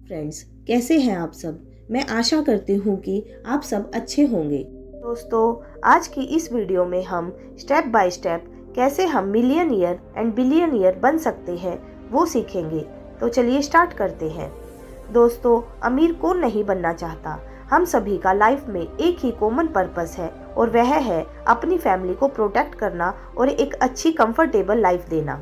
Friends, कैसे हैं आप सब। मैं आशा करती हूँ कि आप सब अच्छे होंगे। दोस्तों, आज की इस वीडियो में हम स्टेप बाय स्टेप कैसे हम मिलियनियर एंड बिलियनियर बन सकते हैं वो सीखेंगे। तो चलिए स्टार्ट करते हैं। दोस्तों, अमीर कौन नहीं बनना चाहता। हम सभी का लाइफ में एक ही कॉमन पर्पस है और वह है अपनी फैमिली को प्रोटेक्ट करना और एक अच्छी कंफर्टेबल लाइफ देना।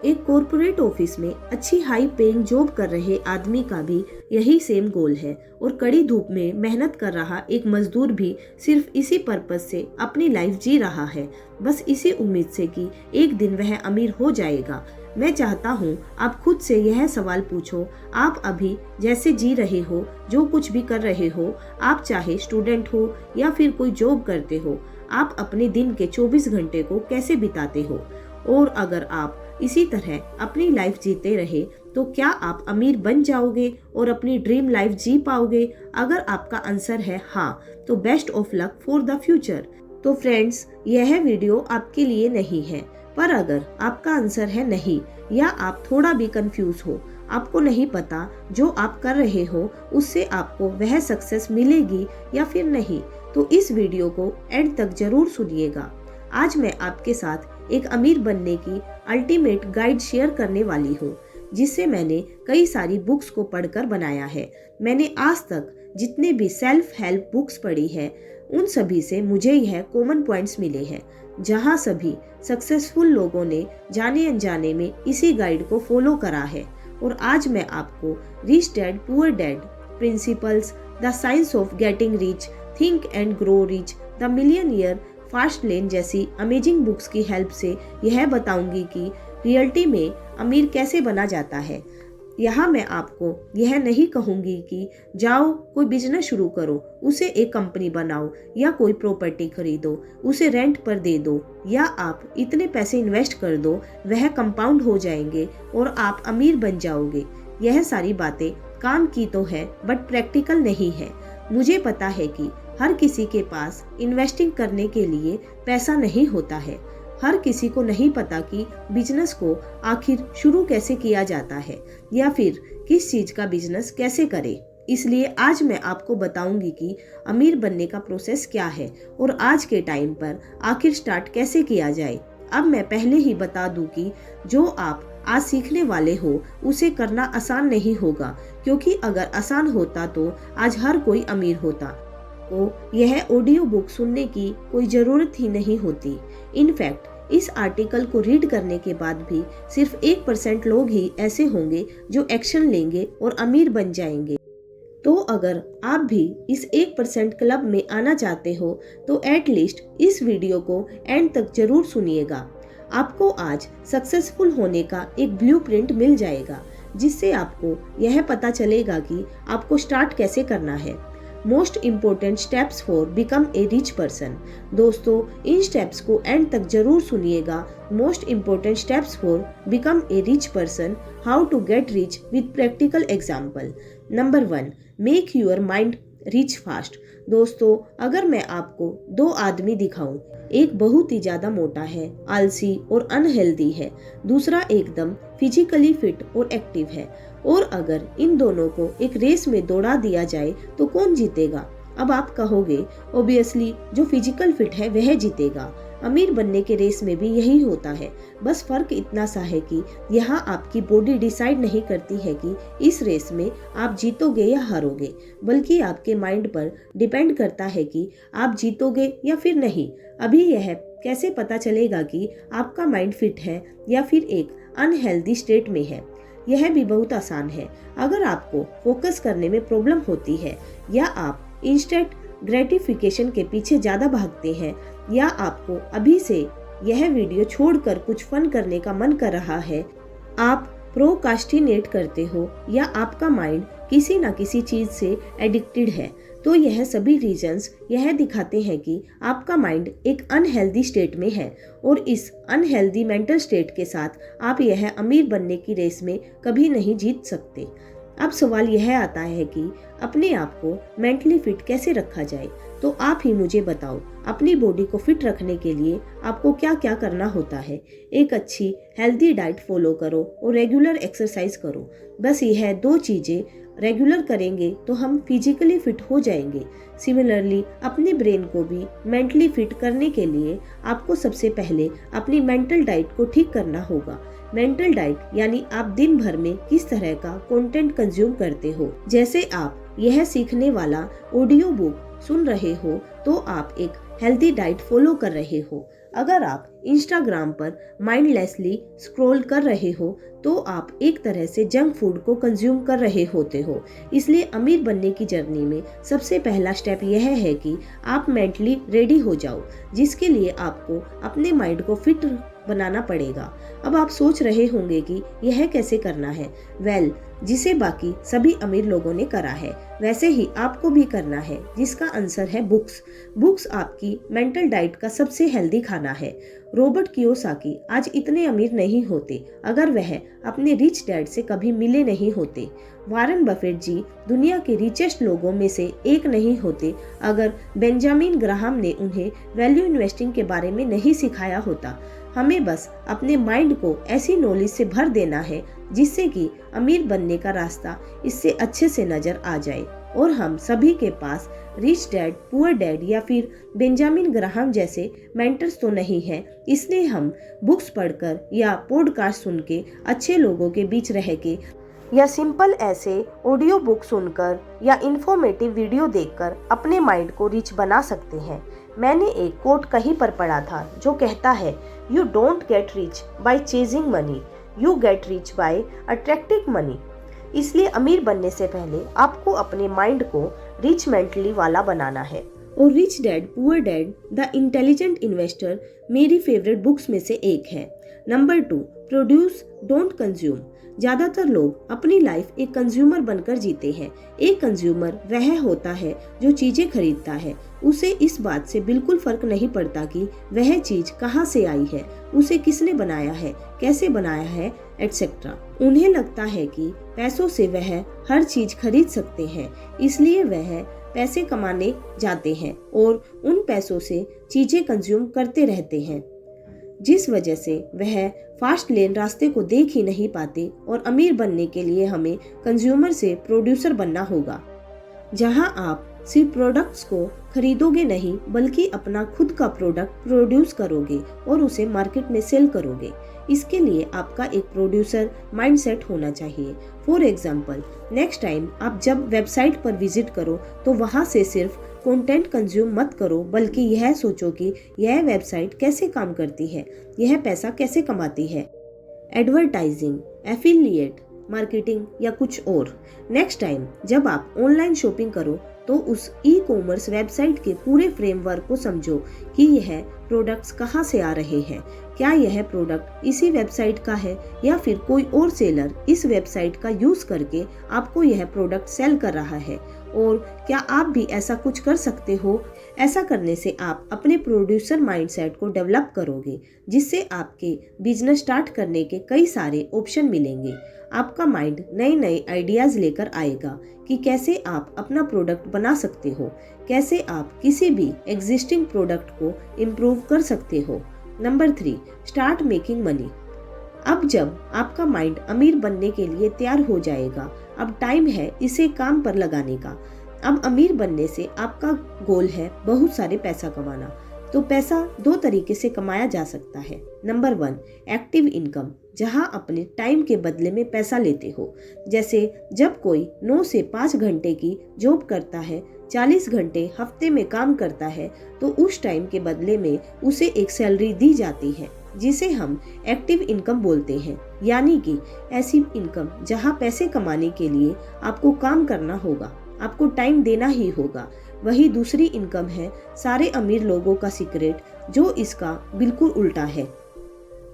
एक कॉरपोरेट ऑफिस में अच्छी हाई पेइंग जॉब कर रहे आदमी का भी यही सेम गोल है और कड़ी धूप में मेहनत कर रहा एक मजदूर भी सिर्फ इसी पर्पस से अपनी लाइफ जी रहा है, बस इसी उम्मीद से कि एक दिन वह अमीर हो जाएगा। मैं चाहता हूँ आप खुद से यह सवाल पूछो, आप अभी जैसे जी रहे हो, जो कुछ भी कर रहे हो, आप चाहे स्टूडेंट हो या फिर कोई जॉब करते हो, आप अपने दिन के 24 घंटे को कैसे बिताते हो। और अगर आप इसी तरह अपनी लाइफ जीते रहे तो क्या आप अमीर बन जाओगे और अपनी ड्रीम लाइफ जी पाओगे। अगर आपका आंसर है हाँ, तो best of luck for the future. तो फ्रेंड्स, यह वीडियो आपके लिए नहीं है, पर अगर आपका आंसर है नहीं या आप थोड़ा भी कंफ्यूज हो, आपको नहीं पता जो आप कर रहे हो उससे आपको वह सक्सेस मिलेगी या फिर नहीं, तो इस वीडियो को एंड तक जरूर सुनिएगा। आज मैं आपके साथ एक अमीर बनने की अल्टीमेट गाइड शेयर करने वाली हूँ, जिससे मैंने कई सारी बुक्स को पढ़कर बनाया है। मैंने आज तक जितने भी सेल्फ हेल्प बुक्स पढ़ी है उन सभी से मुझे यह कॉमन पॉइंट्स मिले हैं, जहाँ सभी सक्सेसफुल लोगों ने जाने अनजाने में इसी गाइड को फॉलो करा है। और आज मैं आपको rich dad poor dad principles, the science of getting rich, think and grow rich, the millionaire fast lane जैसी अमेजिंग बुक्स की हेल्प से यह बताऊंगी कि रियलिटी में अमीर कैसे बना जाता है। यहाँ मैं आपको यह नहीं कहूँगी कि जाओ कोई बिजनेस शुरू करो, उसे एक कंपनी बनाओ या कोई प्रॉपर्टी खरीदो, उसे रेंट पर दे दो, या आप इतने पैसे इन्वेस्ट कर दो वह कंपाउंड हो जाएंगे और आप अमीर बन जाओगे। यह सारी बातें काम की तो है बट प्रैक्टिकल नहीं है। मुझे पता है कि हर किसी के पास इन्वेस्टिंग करने के लिए पैसा नहीं होता है। हर किसी को नहीं पता कि बिजनेस को आखिर शुरू कैसे किया जाता है या फिर किस चीज का बिजनेस कैसे करे। इसलिए आज मैं आपको बताऊंगी कि अमीर बनने का प्रोसेस क्या है और आज के टाइम पर आखिर स्टार्ट कैसे किया जाए। अब मैं पहले ही बता दूं कि जो आप आज सीखने वाले हो उसे करना आसान नहीं होगा, क्योंकि अगर आसान होता तो आज हर कोई अमीर होता। तो यह ऑडियो बुक सुनने की कोई ज़रूरत ही नहीं होती। इनफैक्ट इस आर्टिकल को रीड करने के बाद भी सिर्फ 1% लोग ही ऐसे होंगे जो एक्शन लेंगे और अमीर बन जाएंगे। तो अगर आप भी इस 1% क्लब में आना चाहते हो तो एटलीस्ट इस वीडियो को एंड तक जरूर सुनिएगा। आपको आज सक्सेसफुल होने का एक ब्लूप्रिंट मिल जाएगा, जिससे आपको यह पता चलेगा कि आपको स्टार्ट कैसे करना है। Most important steps for become a rich person. दोस्तों, इन स्टेप्स को एंड तक जरूर सुनिएगा। Most important steps for become a rich person, how to get rich with practical example. Number 1, make your mind rich fast. दोस्तों, अगर मैं आपको दो आदमी दिखाऊं, एक बहुत ही ज्यादा मोटा है, आलसी और अनहेल्दी है, दूसरा एकदम फिजिकली फिट और एक्टिव है, और अगर इन दोनों को एक रेस में दौड़ा दिया जाए तो कौन जीतेगा। अब आप कहोगे ऑब्वियसली जो फिजिकल फिट है वह जीतेगा। अमीर बनने के रेस में भी यही होता है, बस फर्क इतना सा है कि यहाँ आपकी बॉडी डिसाइड नहीं करती है कि इस रेस में आप जीतोगे या हारोगे, बल्कि आपके माइंड पर डिपेंड करता है कि आप जीतोगे या फिर नहीं। अभी यह कैसे पता चलेगा कि आपका माइंड फिट है या फिर एक अनहेल्दी स्टेट में है। यह भी बहुत आसान है। अगर आपको फोकस करने में प्रॉब्लम होती है, या आप इंस्टेंट ग्रेटिफिकेशन के पीछे ज़्यादा भागते हैं, या आपको अभी से यह वीडियो छोड़कर कुछ फन करने का मन कर रहा है, आप प्रोकास्टिनेट करते हो, या आपका माइंड किसी न किसी चीज़ से एडिक्टेड है, तो यह सभी रीजंस यह दिखाते हैं कि आपका माइंड एक अनहेल्दी स्टेट में है। और इस अनहेल्दी मेंटल स्टेट के साथ आप यह अमीर बनने की रेस में कभी नहीं जीत सकते। अब सवाल यह आता है कि अपने आप को मेंटली फिट कैसे रखा जाए। तो आप ही मुझे बताओ, अपनी बॉडी को फिट रखने के लिए आपको क्या क्या करना होता है। एक अच्छी हेल्दी डाइट फॉलो करो और रेगुलर एक्सरसाइज करो। बस यह 2 चीज़ें रेगुलर करेंगे तो हम फिजिकली फिट हो जाएंगे। सिमिलरली अपने ब्रेन को भी मेंटली फिट करने के लिए आपको सबसे पहले अपनी मेंटल डाइट को ठीक करना होगा। मेंटल डाइट यानी आप दिन भर में किस तरह का कंटेंट कंज्यूम करते हो। जैसे आप यह सीखने वाला ऑडियो बुक सुन रहे हो तो आप एक हेल्दी डाइट फॉलो कर रहे हो। अगर आप इंस्टाग्राम पर माइंडलेसली स्क्रॉल कर रहे हो तो आप एक तरह से जंक फूड को कंज्यूम कर रहे होते हो। इसलिए अमीर बनने की जर्नी में सबसे पहला स्टेप यह है कि आप मेंटली रेडी हो जाओ, जिसके लिए आपको अपने माइंड को फिट बनाना पड़ेगा। अब आप सोच रहे होंगे कि यह कैसे करना है। जिसे बाकी सभी अमीर लोगों ने करा है वैसे ही आपको भी करना है, जिसका आंसर है बुक्स आपकी मेंटल डाइट का सबसे हेल्दी खाना है। रॉबर्ट कियोसाकी आज इतने अमीर नहीं होते अगर वह अपने रिच डैड से कभी मिले नहीं होते। वारन बफेट जी दुनिया के रिचेस्ट लोगों में से एक नहीं होते अगर बेंजामिन ग्राहम ने उन्हें वैल्यू इन्वेस्टिंग के बारे में नहीं सिखाया होता। हमें बस अपने माइंड को ऐसी नॉलेज से भर देना है जिससे कि अमीर बनने का रास्ता इससे अच्छे से नजर आ जाए। और हम सभी के पास रिच डैड, पुअर डैड या फिर बेंजामिन ग्राहम जैसे मेंटर्स तो नहीं हैं, इसलिए हम बुक्स पढ़कर या पॉडकास्ट सुन के, अच्छे लोगों के बीच रह के या सिंपल ऐसे ऑडियो बुक सुनकर या इंफॉर्मेटिव वीडियो देखकर अपने माइंड को रिच बना सकते हैं। मैंने एक कोट कहीं पर पढ़ा था जो कहता है, you don't get rich by chasing money, you get rich by attracting money. इसलिए अमीर बनने से पहले आपको अपने माइंड को रिच मेंटली वाला बनाना है। और rich dad poor dad the intelligent investor मेरी फेवरेट बुक्स में से एक है। Number 2, produce don't consume. ज्यादातर लोग अपनी लाइफ एक कंज्यूमर बनकर जीते हैं। एक कंज्यूमर वह होता है जो चीजें खरीदता है। उसे इस बात से बिल्कुल फर्क नहीं पड़ता कि वह चीज कहाँ से आई है, उसे किसने बनाया है, कैसे बनाया है, एटसेट्रा। उन्हें लगता है कि पैसों से वह हर चीज खरीद सकते हैं, इसलिए वह पैसे कमाने जाते हैं और उन पैसों से चीजें कंज्यूम करते रहते हैं, जिस वजह से वह फास्ट लेन रास्ते को देख ही नहीं पाते। और अमीर बनने के लिए हमें कंज्यूमर से प्रोड्यूसर बनना होगा, जहां आप सिर्फ प्रोडक्ट्स को खरीदोगे नहीं बल्कि अपना खुद का प्रोडक्ट प्रोड्यूस करोगे और उसे मार्केट में सेल करोगे। इसके लिए आपका एक प्रोड्यूसर माइंडसेट होना चाहिए। फॉर एग्जाम्पल, नेक्स्ट टाइम आप जब वेबसाइट पर विजिट करो तो वहां से सिर्फ कंटेंट कंज्यूम मत करो, बल्कि यह सोचो कि यह वेबसाइट कैसे काम करती है, यह पैसा कैसे कमाती है, एडवर्टाइजिंग, एफिलिएट मार्केटिंग या कुछ और। नेक्स्ट टाइम जब आप ऑनलाइन शॉपिंग करो तो उस ई कॉमर्स वेबसाइट के पूरे फ्रेमवर्क को समझो कि यह प्रोडक्ट्स कहाँ से आ रहे हैं, क्या यह प्रोडक्ट इसी वेबसाइट का है या फिर कोई और सेलर इस वेबसाइट का यूज करके आपको यह प्रोडक्ट सेल कर रहा है, और क्या आप भी ऐसा कुछ कर सकते हो। ऐसा करने से आप अपने प्रोड्यूसर माइंडसेट को डेवलप करोगे, जिससे आपके बिजनेस स्टार्ट करने के कई सारे ऑप्शन मिलेंगे। आपका माइंड नए नए आइडियाज लेकर आएगा कि कैसे आप अपना प्रोडक्ट बना सकते हो, कैसे आप किसी भी एग्जिस्टिंग प्रोडक्ट को इम्प्रूव कर सकते हो। Number 3, start making money. अब जब आपका माइंड अमीर बनने के लिए तैयार हो जाएगा, अब टाइम है इसे काम पर लगाने का। अब अमीर बनने से आपका गोल है बहुत सारे पैसा कमाना। तो पैसा 2 तरीके से कमाया जा सकता है। नंबर 1, एक्टिव इनकम, जहां अपने टाइम के बदले में पैसा लेते हो। जैसे जब कोई 9 से 5 घंटे की जॉब करता है, 40 घंटे हफ्ते में काम करता है, तो उस टाइम के बदले में उसे एक सैलरी दी जाती है, जिसे हम एक्टिव इनकम बोलते हैं। यानी कि ऐसी इनकम जहां पैसे कमाने के लिए आपको काम करना होगा, आपको टाइम देना ही होगा। वही दूसरी इनकम है सारे अमीर लोगों का सीक्रेट, जो इसका बिल्कुल उल्टा है।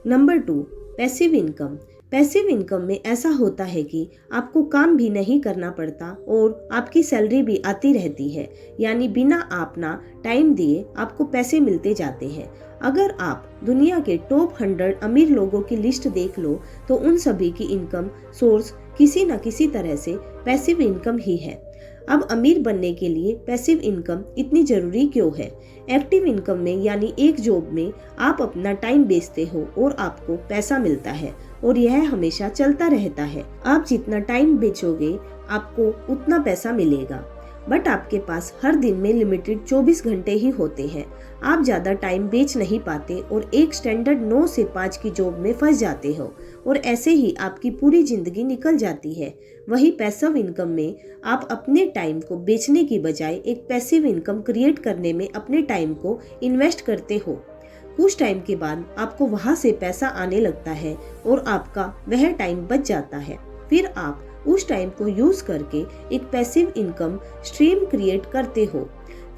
Number 2, passive income. Passive income में ऐसा होता है कि आपको काम भी नहीं करना पड़ता और आपकी सैलरी भी आती रहती है, यानी बिना अपना टाइम दिए आपको पैसे मिलते जाते हैं। अगर आप दुनिया के टॉप 100 अमीर लोगों की लिस्ट देख लो तो उन सभी की इनकम सोर्स किसी न किसी तरह से पैसिव इनकम ही है। अब अमीर बनने के लिए पैसिव इनकम इतनी जरूरी क्यों है? एक्टिव इनकम में यानी एक जॉब में आप अपना टाइम बेचते हो और आपको पैसा मिलता है और यह हमेशा चलता रहता है। आप जितना टाइम बेचोगे आपको उतना पैसा मिलेगा। बट आपके पास हर दिन में लिमिटेड 24 घंटे ही होते हैं। आप ज़्यादा टाइम बेच नहीं पाते और एक स्टैंडर्ड 9 से 5 की जॉब में फंस जाते हो और ऐसे ही आपकी पूरी जिंदगी निकल जाती है। वही पैसिव इनकम में आप अपने टाइम को बेचने की बजाय एक पैसिव इनकम क्रिएट करने में अपने टाइम को इन्वेस्ट करते हो। कुछ टाइम के बाद आपको वहाँ से पैसा आने लगता है और आपका वह टाइम बच जाता है। फिर आप उस टाइम को यूज करके एक पैसिव इनकम स्ट्रीम क्रिएट करते हो।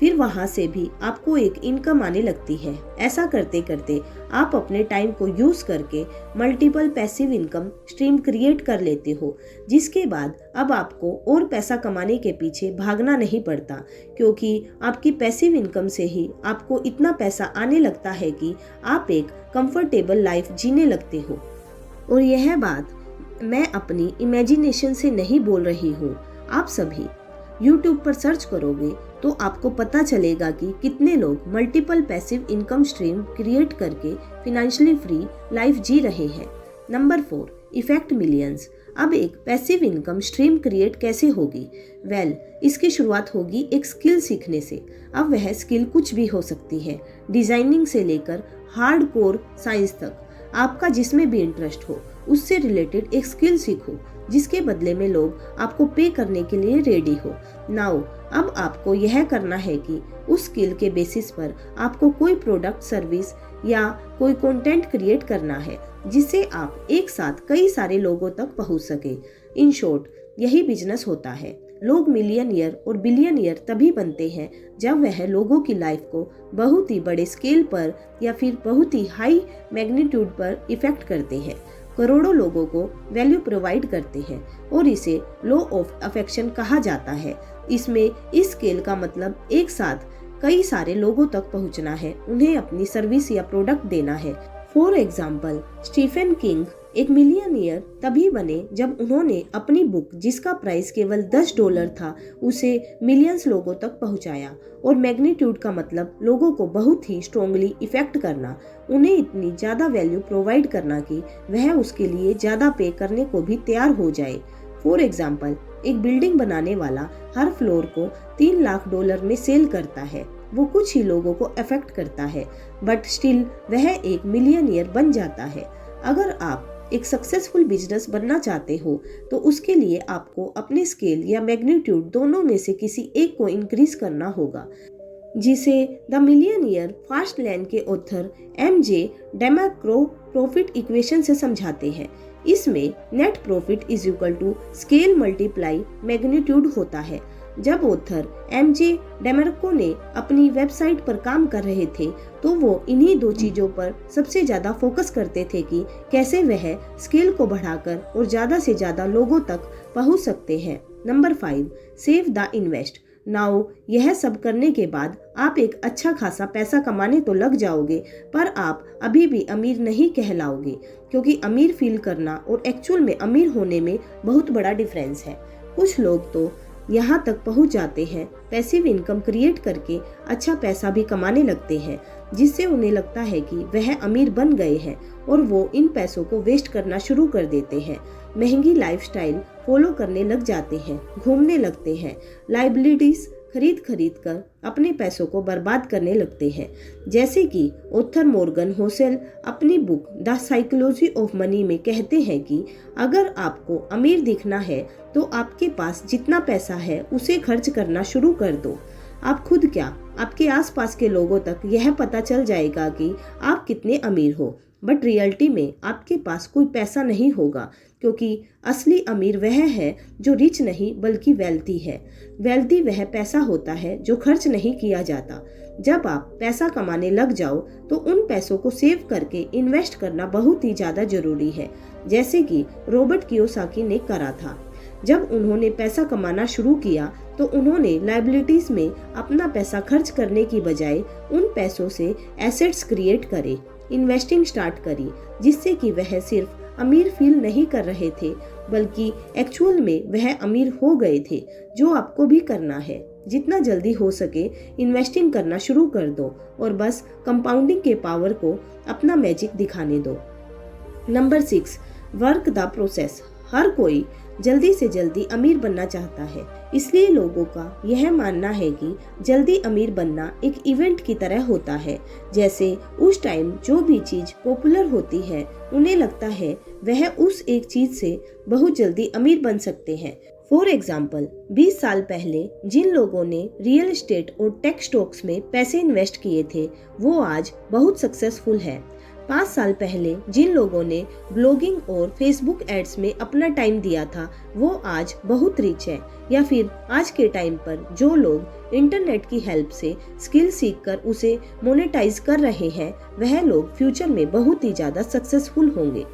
फिर वहां से भी आपको एक इनकम आने लगती है। ऐसा करते करते आप अपने टाइम को यूज करके multiple passive income stream create कर लेते हो, जिसके बाद अब आपको और पैसा कमाने के पीछे भागना नहीं पड़ता, क्योंकि आपकी पैसिव इनकम से ही आपको इतना पैसा आने लगता है कि आप एक कंफर्टेबल लाइफ जीने लगते हो। और यह बात मैं अपनी इमेजिनेशन से नहीं बोल रही हूँ। आप सभी YouTube पर सर्च करोगे तो आपको पता चलेगा कि कितने लोग multiple passive income stream create करके फिनेंशियली फ्री लाइफ जी रहे हैं। Number 4, effect millions. अब एक पैसिव इनकम स्ट्रीम क्रिएट कैसे होगी? इसकी शुरुआत होगी एक स्किल सीखने से। अब वह स्किल कुछ भी हो सकती है, डिजाइनिंग से लेकर हार्डकोर साइंस तक। आपका जिसमें भी इंटरेस्ट हो उससे रिलेटेड एक स्किल सीखो, जिसके बदले में लोग आपको पे करने के लिए रेडी हो। नाउ अब आपको यह करना है कि उस स्किल के बेसिस पर आपको कोई प्रोडक्ट, सर्विस या कोई कंटेंट क्रिएट करना है, जिससे आप एक साथ कई सारे लोगों तक पहुंच सके। इन शॉर्ट यही बिजनेस होता है। लोग मिलियनियर और बिलियनियर तभी बनते हैं जब वह लोगों की लाइफ को बहुत ही बड़े स्केल पर या फिर बहुत ही हाई मैग्नीट्यूड पर इफेक्ट करते हैं, करोड़ों लोगों को वैल्यू प्रोवाइड करते हैं और इसे लॉ ऑफ अफेक्शन कहा जाता है। इसमें इस स्केल का मतलब एक साथ कई सारे लोगों तक पहुंचना है, उन्हें अपनी सर्विस या प्रोडक्ट देना है। फॉर एग्जाम्पल, स्टीफन किंग एक मिलियनियर तभी बने जब उन्होंने अपनी बुक, जिसका प्राइस केवल $10 था, उसे मिलियंस लोगों तक पहुंचाया। और मैग्नीट्यूड का मतलब लोगों को बहुत ही स्ट्रॉन्गली इफेक्ट करना, उन्हें इतनी ज़्यादा वैल्यू प्रोवाइड करना कि वह उसके लिए ज़्यादा पे करने को भी तैयार हो जाए। फॉर एग्जाम्पल, एक बिल्डिंग बनाने वाला हर फ्लोर को $3 लाख में सेल करता है। वो कुछ ही लोगों को अफेक्ट करता है, बट स्टिल वह एक मिलियनियर बन जाता है। अगर आप एक सक्सेसफुल बिजनेस बनना चाहते हो तो उसके लिए आपको अपने स्केल या मैग्नीट्यूड दोनों में से किसी एक को इंक्रीज करना होगा, जिसे द मिलियनियर फास्ट लैन के author MJ DeMarco profit equation से समझाते हैं। इसमें net profit is equal to scale multiply magnitude होता है। जब ऑथर MJ डेमार्को ने अपनी वेबसाइट पर काम कर रहे थे तो वो इन्हीं दो चीजों पर सबसे ज्यादा फोकस करते थे कि कैसे वह स्केल को बढ़ाकर और ज्यादा से ज्यादा लोगों तक पहुंच सकते हैं। Number 5, save the invest. Now यह सब करने के बाद आप एक अच्छा खासा पैसा कमाने तो लग जाओगे, पर आप अभी भी अमीर नहीं कहलाओगे, क्योंकि अमीर फील करना और एक्चुअल में अमीर होने में बहुत बड़ा डिफरेंस है। कुछ लोग तो यहाँ तक पहुँच जाते हैं, पैसिव इनकम क्रिएट करके अच्छा पैसा भी कमाने लगते हैं, जिससे उन्हें लगता है कि वह अमीर बन गए हैं और वो इन पैसों को वेस्ट करना शुरू कर देते हैं। महंगी लाइफस्टाइल फॉलो करने लग जाते हैं, घूमने लगते हैं, लाइबिलिटीज खरीद कर अपने पैसों को बर्बाद करने लगते हैं। जैसे कि ऑथर मॉर्गन होसेल अपनी book the psychology of money में कहते हैं कि अगर आपको अमीर दिखना है तो आपके पास जितना पैसा है उसे खर्च करना शुरू कर दो। आप खुद क्या, आपके आसपास के लोगों तक यह पता चल जाएगा कि आप कितने अमीर हो, बट रियलिटी में आपके पास कोई पैसा नहीं होगा, क्योंकि असली अमीर वह है जो रिच नहीं बल्कि वेल्थी है। वेल्थी वह पैसा होता है जो खर्च नहीं किया जाता। जब आप पैसा कमाने लग जाओ तो उन पैसों को सेव करके इन्वेस्ट करना बहुत ही ज़्यादा जरूरी है, जैसे कि रॉबर्ट कियोसाकी ने करा था। जब उन्होंने पैसा कमाना शुरू किया तो उन्होंने लायबिलिटीज में अपना पैसा खर्च करने की बजाय उन पैसों से एसेट्स क्रिएट करे, इन्वेस्टिंग स्टार्ट करी, जिससे कि वह सिर्फ अमीर फील नहीं कर रहे थे बल्कि एक्चुअल में वह अमीर हो गए थे। जो आपको भी करना है, जितना जल्दी हो सके इन्वेस्टिंग करना शुरू कर दो और बस कंपाउंडिंग के पावर को अपना मैजिक दिखाने दो। नंबर 6, वर्क द प्रोसेस। हर कोई जल्दी से जल्दी अमीर बनना चाहता है, इसलिए लोगों का यह मानना है कि जल्दी अमीर बनना एक इवेंट की तरह होता है। जैसे उस टाइम जो भी चीज पॉपुलर होती है उन्हें लगता है वह उस एक चीज से बहुत जल्दी अमीर बन सकते हैं। फॉर एग्जाम्पल, 20 साल पहले जिन लोगों ने रियल एस्टेट और टेक स्टॉक्स में पैसे इन्वेस्ट किए थे वो आज बहुत सक्सेसफुल है। 5 साल पहले जिन लोगों ने ब्लॉगिंग और फेसबुक एड्स में अपना टाइम दिया था वो आज बहुत रिच है। या फिर आज के टाइम पर जो लोग इंटरनेट की हेल्प से स्किल सीखकर उसे मोनेटाइज कर रहे हैं वह लोग फ्यूचर में बहुत ही ज्यादा सक्सेसफुल होंगे।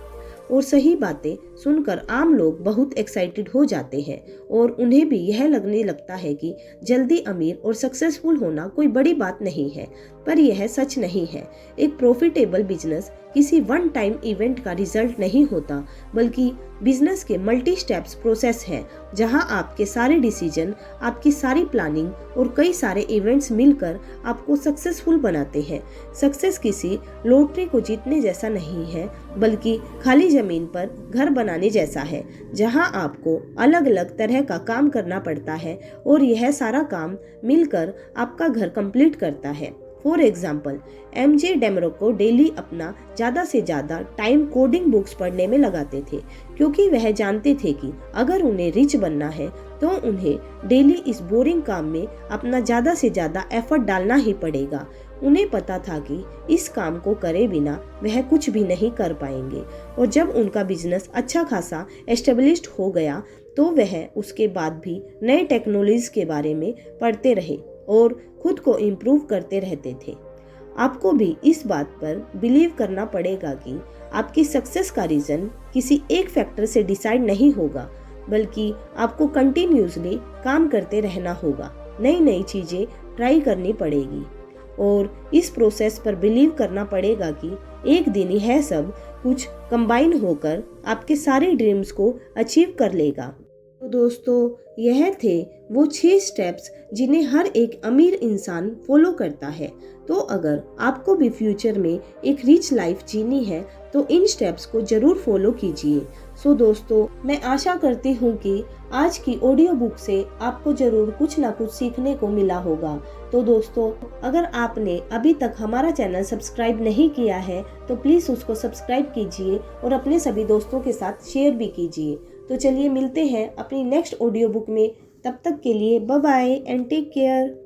और सही बातें सुनकर आम लोग बहुत एक्साइटेड हो जाते हैं और उन्हें भी यह लगने लगता है कि जल्दी अमीर और सक्सेसफुल होना कोई बड़ी बात नहीं है, पर यह सच नहीं है। एक प्रॉफिटेबल बिजनेस किसी वन टाइम इवेंट का रिजल्ट नहीं होता बल्कि बिजनेस के मल्टी स्टेप्स प्रोसेस है, जहां आपके सारे डिसीजन, आपकी सारी प्लानिंग और कई सारे इवेंट्स मिलकर आपको सक्सेसफुल बनाते हैं। सक्सेस किसी लॉटरी को जीतने जैसा नहीं है बल्कि खाली जमीन पर घर बनाने जैसा है, जहां आपको अलग अलग तरह का काम करना पड़ता है और यह सारा काम मिलकर आपका घर कंप्लीट करता है। फॉर एग्जाम्पल, एमजे डेमरोको डेली अपना ज़्यादा से ज़्यादा टाइम कोडिंग बुक्स पढ़ने में लगाते थे, क्योंकि वह जानते थे कि अगर उन्हें रिच बनना है तो उन्हें डेली इस बोरिंग काम में अपना ज़्यादा से ज़्यादा एफर्ट डालना ही पड़ेगा। उन्हें पता था कि इस काम को करे बिना वह कुछ भी नहीं कर पाएंगे। और जब उनका बिजनेस अच्छा खासा एस्टेब्लिश्ड हो गया तो वह उसके बाद भी नए टेक्नोलॉजीज के बारे में पढ़ते रहे और खुद को इम्प्रूव करते रहते थे। आपको भी इस बात पर बिलीव करना पड़ेगा कि आपकी सक्सेस का रीजन किसी एक फैक्टर से डिसाइड नहीं होगा बल्कि आपको कंटिन्यूसली काम करते रहना होगा, नई नई चीजें ट्राई करनी पड़ेगी और इस प्रोसेस पर बिलीव करना पड़ेगा कि एक दिन यह सब कुछ कंबाइन होकर आपके सारे ड्रीम्स को अचीव कर लेगा। तो दोस्तों, यह थे वो 6 स्टेप्स जिन्हें हर एक अमीर इंसान फॉलो करता है। तो अगर आपको भी फ्यूचर में एक रिच लाइफ जीनी है तो इन स्टेप्स को जरूर फॉलो कीजिए। सो दोस्तों, मैं आशा करती हूँ कि आज की ऑडियो बुक से आपको जरूर कुछ ना कुछ सीखने को मिला होगा। तो दोस्तों, अगर आपने अभी तक हमारा चैनल सब्सक्राइब नहीं किया है तो प्लीज़ उसको सब्सक्राइब कीजिए और अपने सभी दोस्तों के साथ शेयर भी कीजिए। तो चलिए मिलते हैं अपनी नेक्स्ट ऑडियो बुक में। तब तक के लिए bye bye and take care.